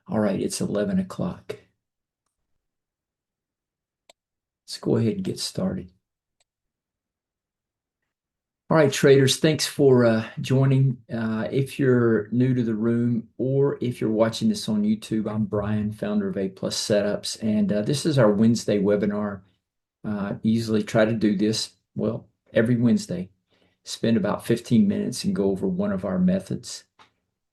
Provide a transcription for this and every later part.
All right, it's 11 o'clock. Let's go ahead and get started. All right, traders, thanks for joining. If you're new to the room or if you're watching this on YouTube, I'm Brian, founder of A Plus Setups, and this is our Wednesday webinar. Usually try to do this, well, every Wednesday. Spend about 15 minutes and go over one of our methods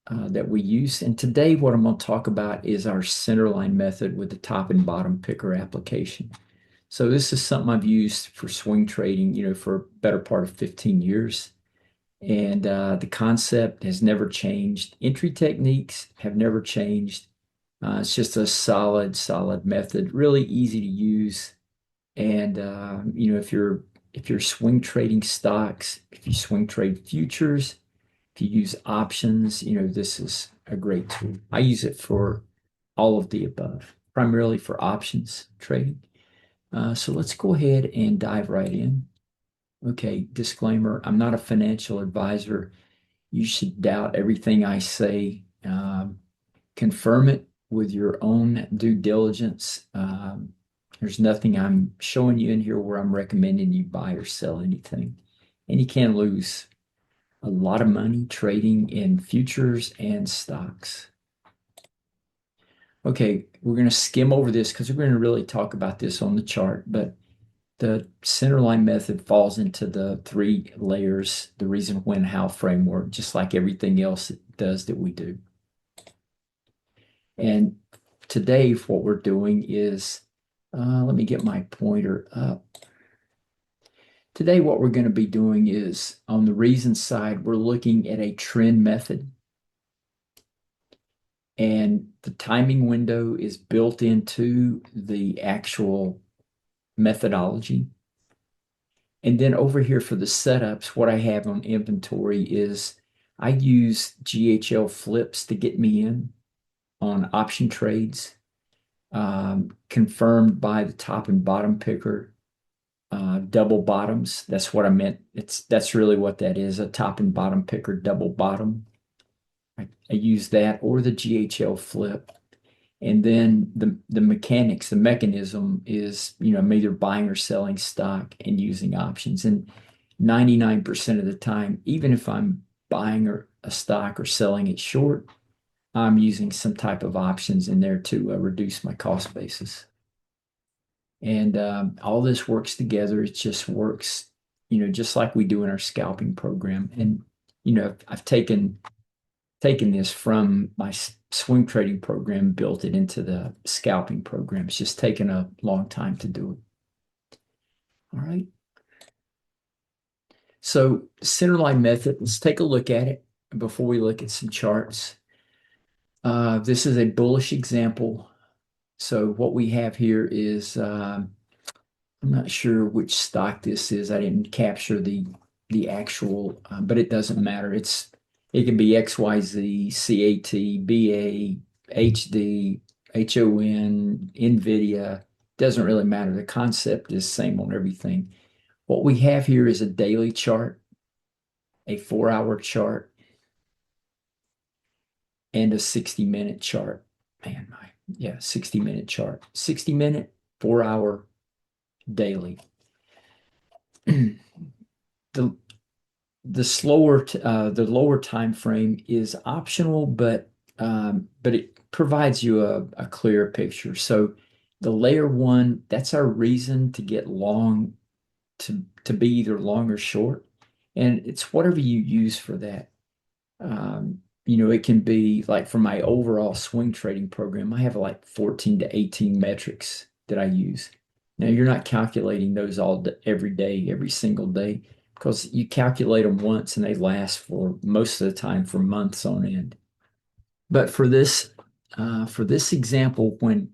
that we use. And today, what I'm going to talk about is our CenterLine method with the top and bottom picker application. So this is something I've used for swing trading, for a better part of 15 years. And the concept has never changed. Entry techniques have never changed. It's just a solid method, really easy to use. And if you're swing trading stocks, if you swing trade futures, if you use options, this is a great tool. I use it for all of the above, primarily for options trading. So let's go ahead and dive right in. Okay, disclaimer, I'm not a financial advisor. You should doubt everything I say. Confirm it with your own due diligence. There's nothing I'm showing you in here where I'm recommending you buy or sell anything. And you can lose a lot of money trading in futures and stocks. Okay, we're going to skim over this because we're going to really talk about this on the chart, but the centerline method falls into the three layers, the reason, when, how framework, just like everything else it does that we do. And today, what we're doing is, let me get my pointer up. Today, what we're going to be doing is, on the reason side, we're looking at a trend method. And the timing window is built into the actual methodology. And then over here for the setups, what I have on inventory is I use GHL flips to get me in on option trades, confirmed by the top and bottom picker, double bottoms. That's what I meant. That's really what that is, a top and bottom picker, double bottom. I use that or the GHL flip. And then the mechanics, the mechanism is, I'm either buying or selling stock and using options. And 99% of the time, even if I'm buying a stock or selling it short, I'm using some type of options in there to reduce my cost basis. And all this works together. It just works, just like we do in our scalping program. And, I've taken this from my swing trading program, built it into the scalping program. It's just taken a long time to do it. All right. So centerline method, let's take a look at it before we look at some charts. This is a bullish example. So what we have here is, I'm not sure which stock this is. I didn't capture the actual, but it doesn't matter. It can be XYZ, CAT, BA, HD, HON, NVIDIA. Doesn't really matter. The concept is the same on everything. What we have here is a daily chart, a 4-hour chart, and a 60-minute chart. 60-minute chart. 60-minute, 4-hour, daily. The the lower time frame is optional, but it provides you a clearer picture. So the layer one, that's our reason to get long, to be either long or short, and it's whatever you use for that. It can be like for my overall swing trading program, I have like 14 to 18 metrics that I use. Now you're not calculating those every day, every single day, because you calculate them once and they last for most of the time for months on end. But for this example, when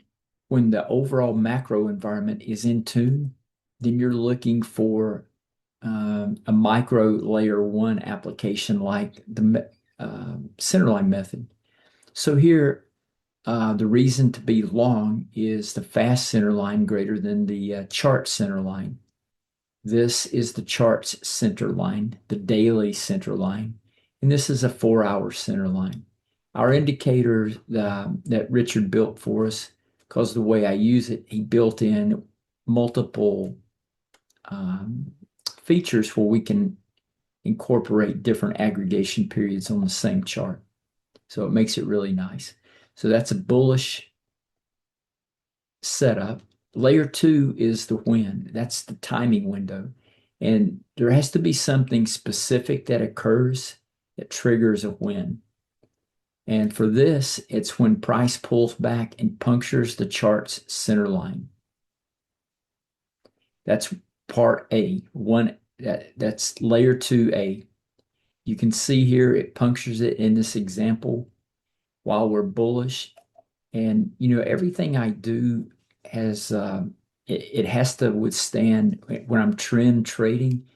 the overall macro environment is in tune, then you're looking for a micro layer one application like the centerline method. So here, the reason to be long is the fast center line greater than the chart center line. This is the chart's center line, the daily center line, and this is a 4-hour center line. Our indicator that Richard built for us, because the way I use it, he built in multiple features where we can incorporate different aggregation periods on the same chart. So it makes it really nice. So that's a bullish setup. Layer 2 is the when. That's the timing window. And there has to be something specific that occurs that triggers a when. And for this, it's when price pulls back and punctures the chart's center line. That's part A. That's layer 2A. You can see here it punctures it in this example while we're bullish. And everything I do has it has to withstand when I'm trend trading,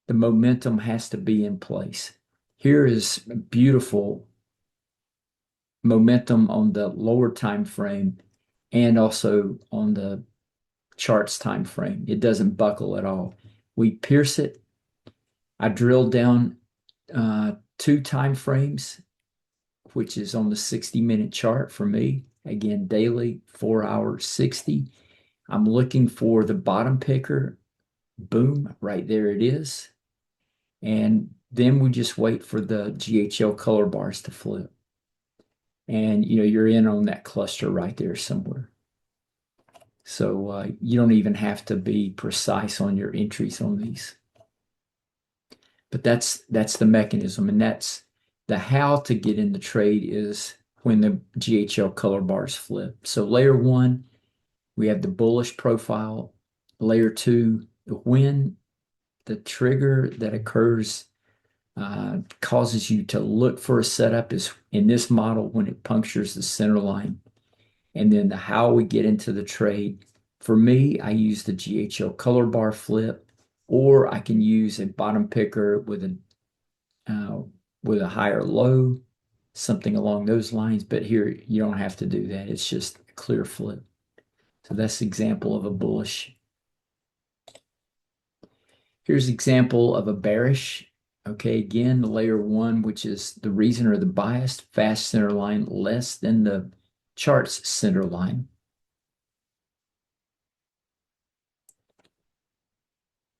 the momentum has to be in place. Here is beautiful momentum on the lower time frame and also on the charts time frame. It doesn't buckle at all. We pierce it. I drill down 2 time frames, which is on the 60-minute chart for me. Again, daily, 4 hours, 60. I'm looking for the bottom picker. Boom, right there it is. And then we just wait for the GHL color bars to flip. And you're in on that cluster right there somewhere. So you don't even have to be precise on your entries on these. But that's the mechanism, and that's the how to get in the trade is when the GHL color bars flip. So layer 1, we have the bullish profile. Layer 2, when the trigger that occurs causes you to look for a setup is in this model when it punctures the center line. And then the how we get into the trade. For me, I use the GHL color bar flip, or I can use a bottom picker with a higher low, something along those lines. But here you don't have to do that. It's just a clear flip. So that's an example of a bullish. Here's an example of a bearish. Okay, again, the layer 1, which is the reason or the bias, fast center line less than the chart's center line.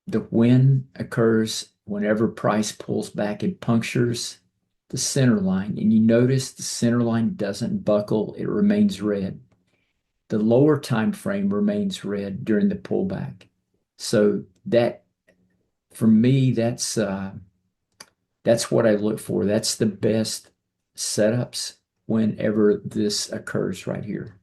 The when occurs whenever price pulls back and punctures the center line. And you notice the center line doesn't buckle, it remains red. The lower time frame remains red during the pullback. So that, for me, that's what I look for. That's the best setups whenever this occurs right here.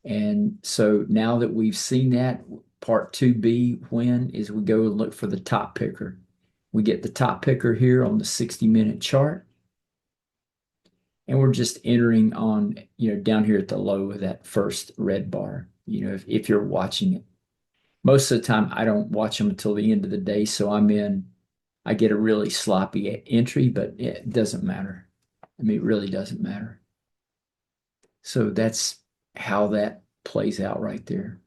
And so now that we've seen that, part 2B, when is we go and look for the top picker. We get the top picker here on the 60-minute chart. And we're just entering on, down here at the low of that first red bar, if you're watching it. Most of the time, I don't watch them until the end of the day. So I get a really sloppy entry, but it doesn't matter. I mean, it really doesn't matter. So that's how that plays out right there.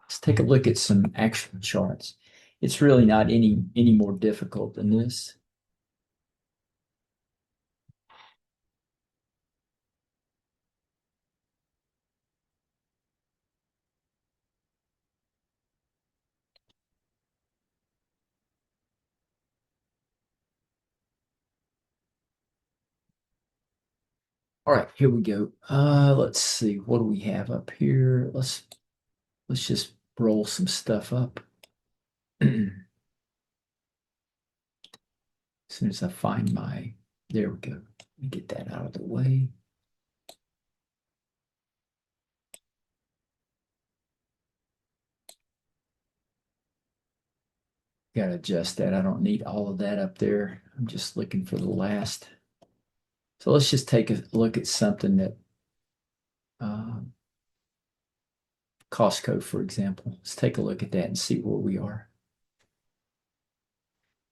Let's take a look at some actual charts. It's really not any more difficult than this. All right, here we go. Let's see. What do we have up here? Let's just roll some stuff up. As soon as I find there we go. Let me get that out of the way. Got to adjust that. I don't need all of that up there. I'm just looking for the last. So let's just take a look at something that Costco, for example. Let's take a look at that and see where we are.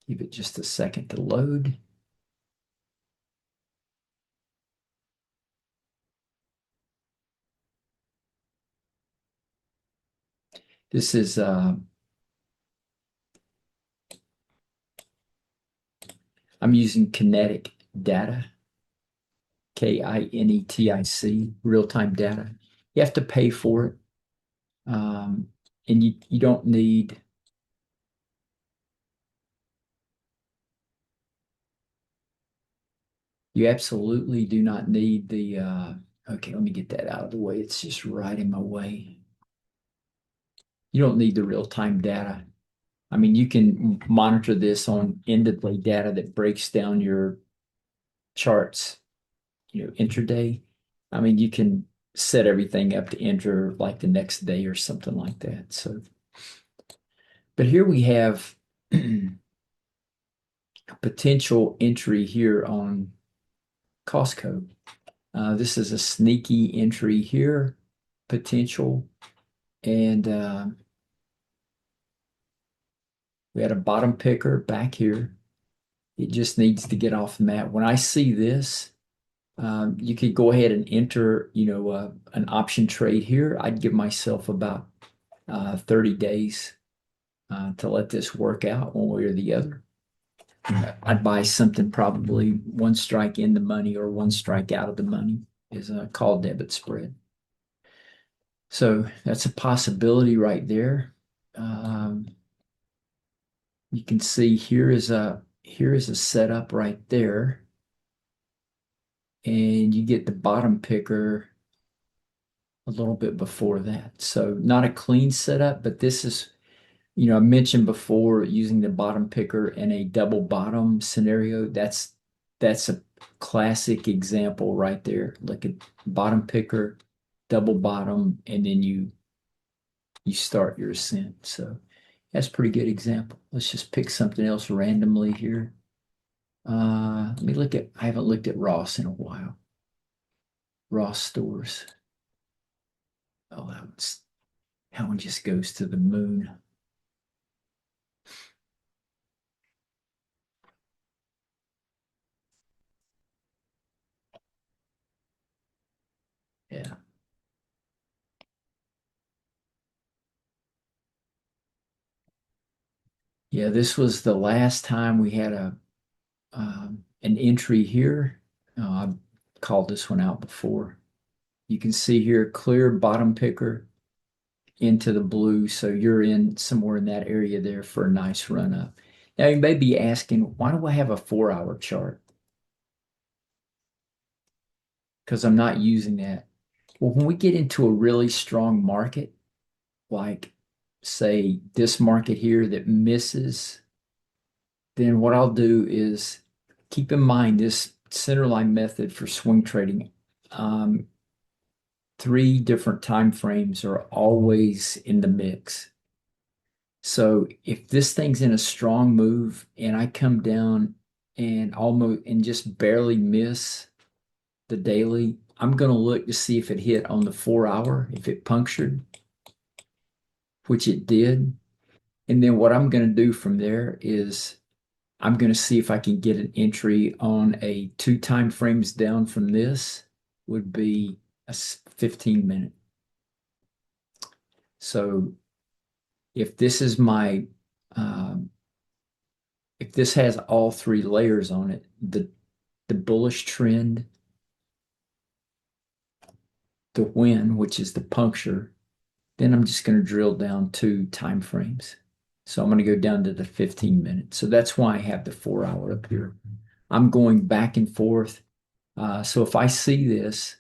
Give it just a second to load. This is I'm using kinetic data, Kinetic, real-time data. You have to pay for it. And you don't need, you absolutely do not need the, okay, let me get that out of the way. It's just right in my way. You don't need the real-time data. I mean, you can monitor this on end-of-day data that breaks down your charts, intraday. I mean, you can set everything up to enter like the next day or something like that. So, but here we have a potential entry here on Costco. This is a sneaky entry here, potential. And we had a bottom picker back here. It just needs to get off the mat. When I see this, you could go ahead and enter, an option trade here. I'd give myself about 30 days to let this work out one way or the other. I'd buy something probably one strike in the money or one strike out of the money is a call debit spread. So that's a possibility right there. You can see here is a setup right there. And you get the bottom picker a little bit before that. So not a clean setup, but this is, I mentioned before using the bottom picker in a double bottom scenario. That's a classic example right there. Look at bottom picker, double bottom, and then you start your ascent. So that's a pretty good example. Let's just pick something else randomly here. Let me look at, I haven't looked at Ross in a while. Ross stores. Oh, that one just goes to the moon. Yeah. Yeah, this was the last time we had an entry here. I've called this one out before. You can see here, clear bottom picker into the blue. So you're in somewhere in that area there for a nice run up. Now you may be asking, why do I have a 4-hour chart? Because I'm not using that. Well, when we get into a really strong market, like say this market here that misses, then what I'll do is keep in mind this CenterLine method for swing trading. 3 different time frames are always in the mix. So if this thing's in a strong move and I come down and almost and just barely miss the daily, I'm going to look to see if it hit on the 4-hour, if it punctured, which it did. And then what I'm going to do from there is I'm going to see if I can get an entry on a 2 time frames down from this would be a 15-minute. So if this is my, if this has all 3 layers on it, the bullish trend, the win, which is the puncture, then I'm just going to drill down 2 time frames. So I'm going to go down to the 15-minute. So that's why I have the 4-hour up here. I'm going back and forth. So if I see this,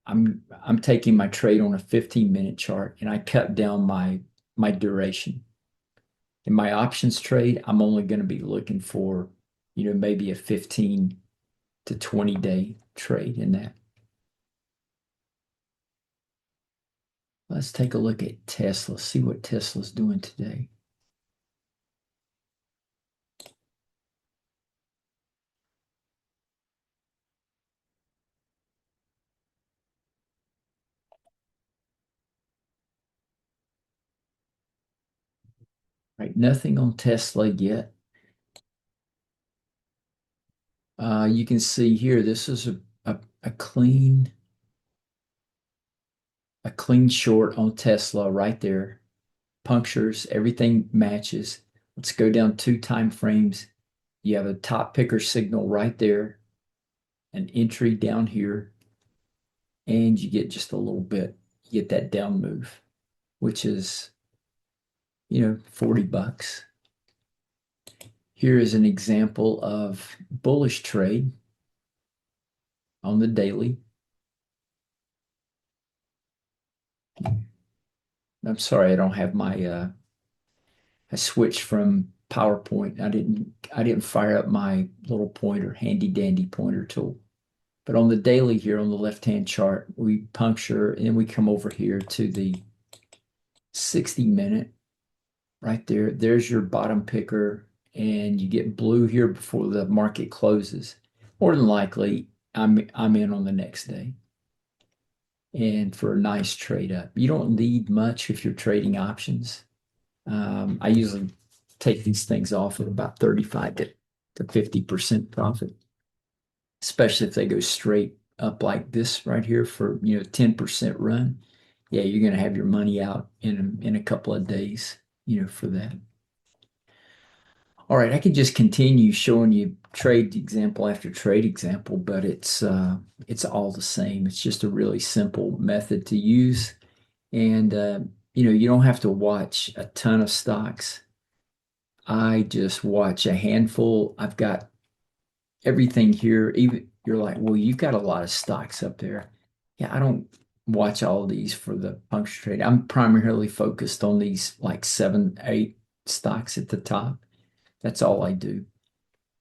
I'm taking my trade on a 15-minute chart and I cut down my duration. In my options trade, I'm only going to be looking for, maybe a 15 to 20 day trade in that. Let's take a look at Tesla, see what Tesla's doing today. Right, nothing on Tesla yet. You can see here, this is a clean short on Tesla right there. Punctures, everything matches. Let's go down 2 time frames. You have a top picker signal right there. an entry down here, and you get just a little bit, you get that down move, which is, 40 bucks. Here is an example of bullish trade on the daily. I'm sorry, I don't have my I switched from PowerPoint. I didn't fire up my little pointer, handy dandy pointer tool. But on the daily here on the left-hand chart, we puncture and we come over here to the 60-minute right there. There's your bottom picker, and you get blue here before the market closes. More than likely, I'm in on the next day. And for a nice trade up. You don't need much if you're trading options. I usually take these things off at about 35 to 50% profit, especially if they go straight up like this right here for 10% run. Yeah, you're going to have your money out in a couple of days, for that. All right, I could just continue showing you trade example after trade example, but it's all the same. It's just a really simple method to use, and you don't have to watch a ton of stocks. I just watch a handful. I've got everything here. Even you're like, well, you've got a lot of stocks up there. Yeah, I don't watch all these for the puncture trade. I'm primarily focused on these like 7, 8 stocks at the top. That's all I do.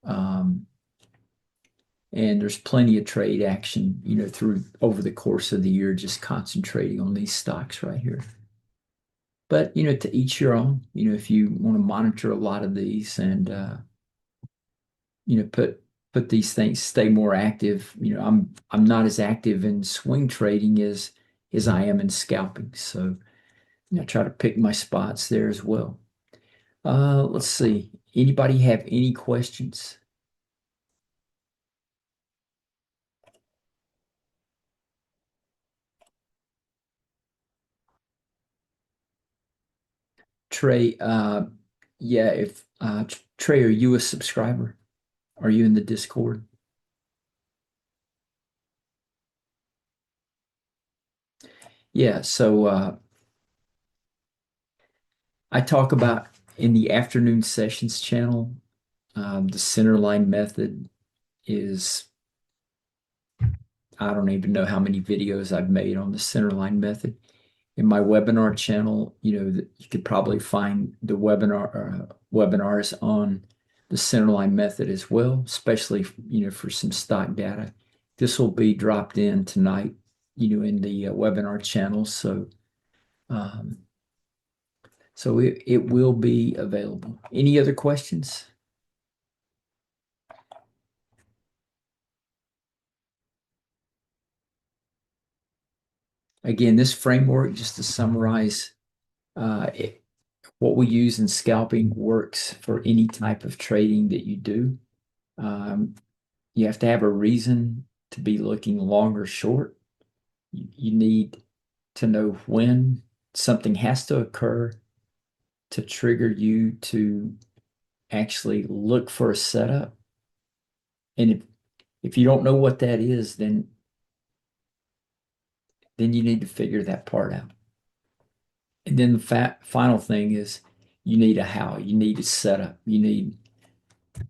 And there's plenty of trade action, through over the course of the year, just concentrating on these stocks right here. But, to each your own, if you want to monitor a lot of these and, put these things, stay more active. I'm not as active in swing trading as I am in scalping. So I try to pick my spots there as well. Let's see. Anybody have any questions? Trey, yeah, if Trey, are you a subscriber? Are you in the Discord? Yeah, so I talk about in the afternoon sessions channel, the CenterLine method is, I don't even know how many videos I've made on the CenterLine method. In my webinar channel, you could probably find the webinars on the CenterLine method as well, especially for some stock data. This will be dropped in tonight, in the webinar channel. Um, so it will be available. Any other questions? Again, this framework, just to summarize, what we use in scalping works for any type of trading that you do. You have to have a reason to be looking long or short. You need to know when something has to occur to trigger you to actually look for a setup. And if you don't know what that is, then you need to figure that part out. And then the final thing is you need a how. You need a setup. You need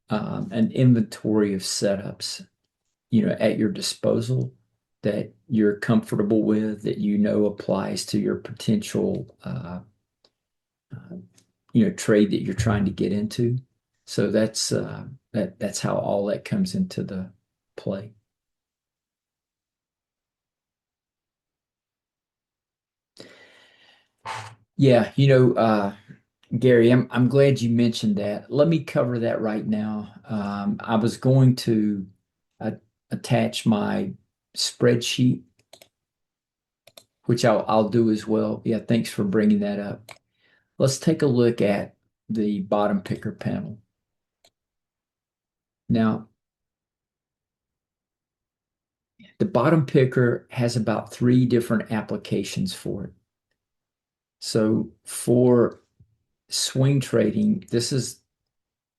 an inventory of setups, at your disposal that you're comfortable with, that applies to your potential trade that you're trying to get into. So that's how all that comes into the play. Yeah, Gary, I'm glad you mentioned that. Let me cover that right now. I was going to attach my spreadsheet, which I'll do as well. Yeah, thanks for bringing that up. Let's take a look at the bottom picker panel. Now, the bottom picker has about 3 different applications for it. So for swing trading, this is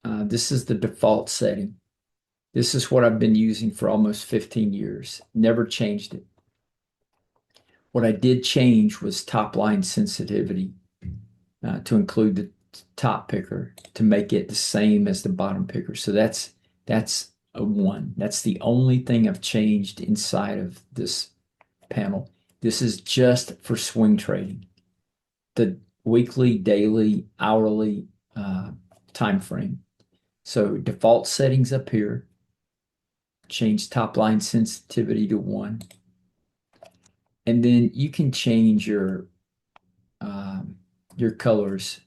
the default setting. This is what I've been using for almost 15 years. Never changed it. What I did change was top line sensitivity to include the top picker to make it the same as the bottom picker. So that's a one. That's the only thing I've changed inside of this panel. This is just for swing trading. The weekly, daily, hourly time frame. So default settings up here. Change top line sensitivity to 1. And then you can change your colors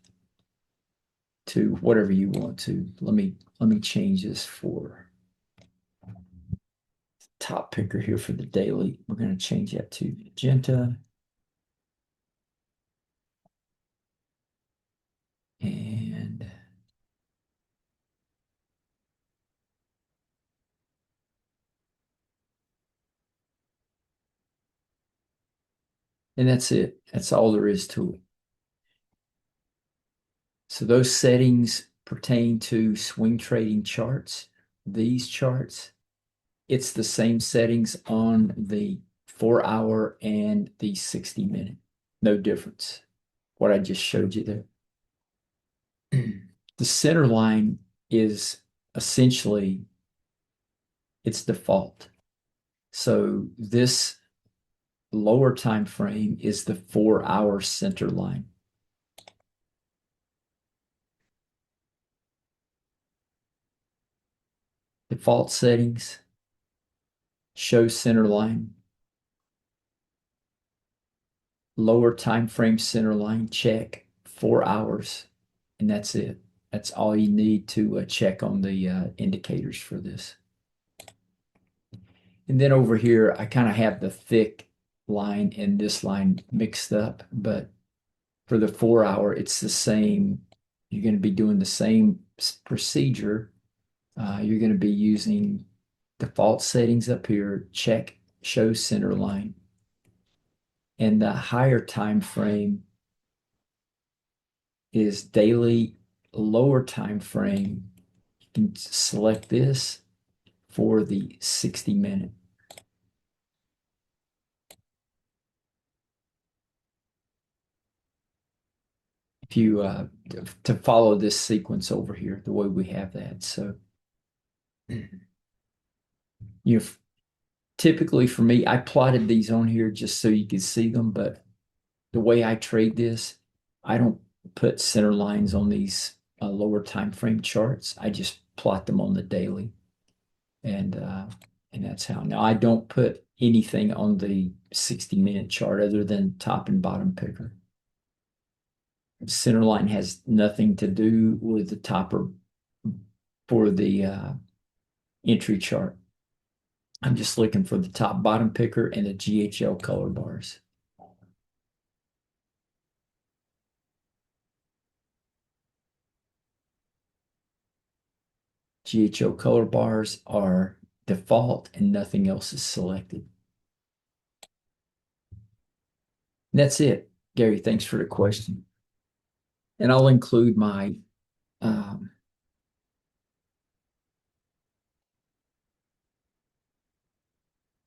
to whatever you want to. Let me change this for top picker here for the daily. We're going to change that to magenta. And that's it. That's all there is to it. So those settings pertain to swing trading charts. These charts, it's the same settings on the 4-hour and the 60-minute. No difference. What I just showed you there. The center line is essentially its default. So this lower time frame is the 4-hour center line. Default settings, show center line, lower time frame center line, check 4 hours, and that's it. That's all you need to check on the indicators for this. And then over here, I kind of have the thick line and this line mixed up, but for the 4-hour, it's the same. You're going to be doing the same procedure. You're going to be using default settings up here, check show center line. And the higher time frame is daily, lower time frame. You can select this for the 60-minute. If you to follow this sequence over here, the way we have that. So you typically for me, I plotted these on here just so you could see them, but the way I trade this, I don't put center lines on these lower time frame charts. I just plot them on the daily, and that's how. Now I don't put anything on the 60-minute chart other than top and bottom picker. Center line has nothing to do with the topper for the entry chart. I'm just looking for the top bottom picker and the GHL color bars. GHO color bars are default and nothing else is selected. And that's it. Gary, thanks for the question. And I'll include my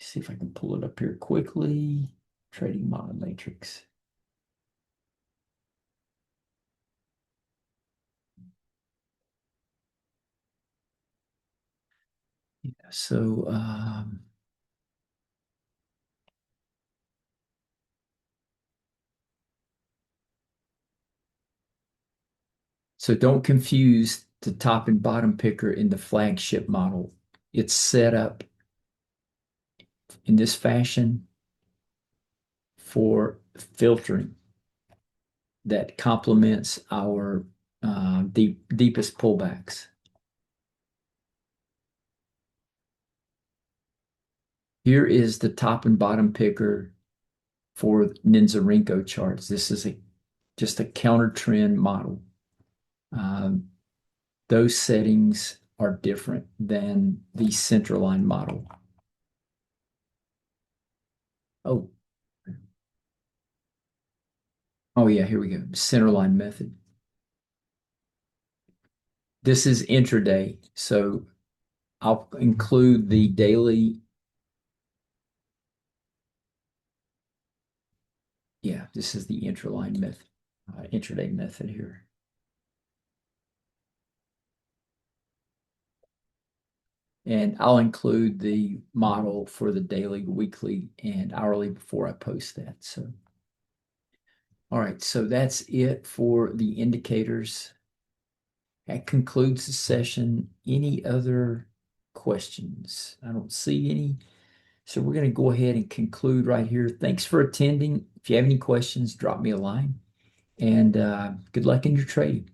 see if I can pull it up here quickly. Trading model matrix. Yeah, so so don't confuse the top and bottom picker in the flagship model. It's set up in this fashion for filtering that complements our deepest pullbacks. Here is the top and bottom picker for Ninzarenko charts. This is just a counter trend model. Those settings are different than the CenterLine model. Oh, yeah, here we go. CenterLine method. This is intraday. So I'll include the daily. Yeah, this is the intraline method, intraday method here. And I'll include the model for the daily, weekly, and hourly before I post that. So, all right, so that's it for the indicators. That concludes the session. Any other questions? I don't see any. So we're going to go ahead and conclude right here. Thanks for attending. If you have any questions, drop me a line. And good luck in your trading.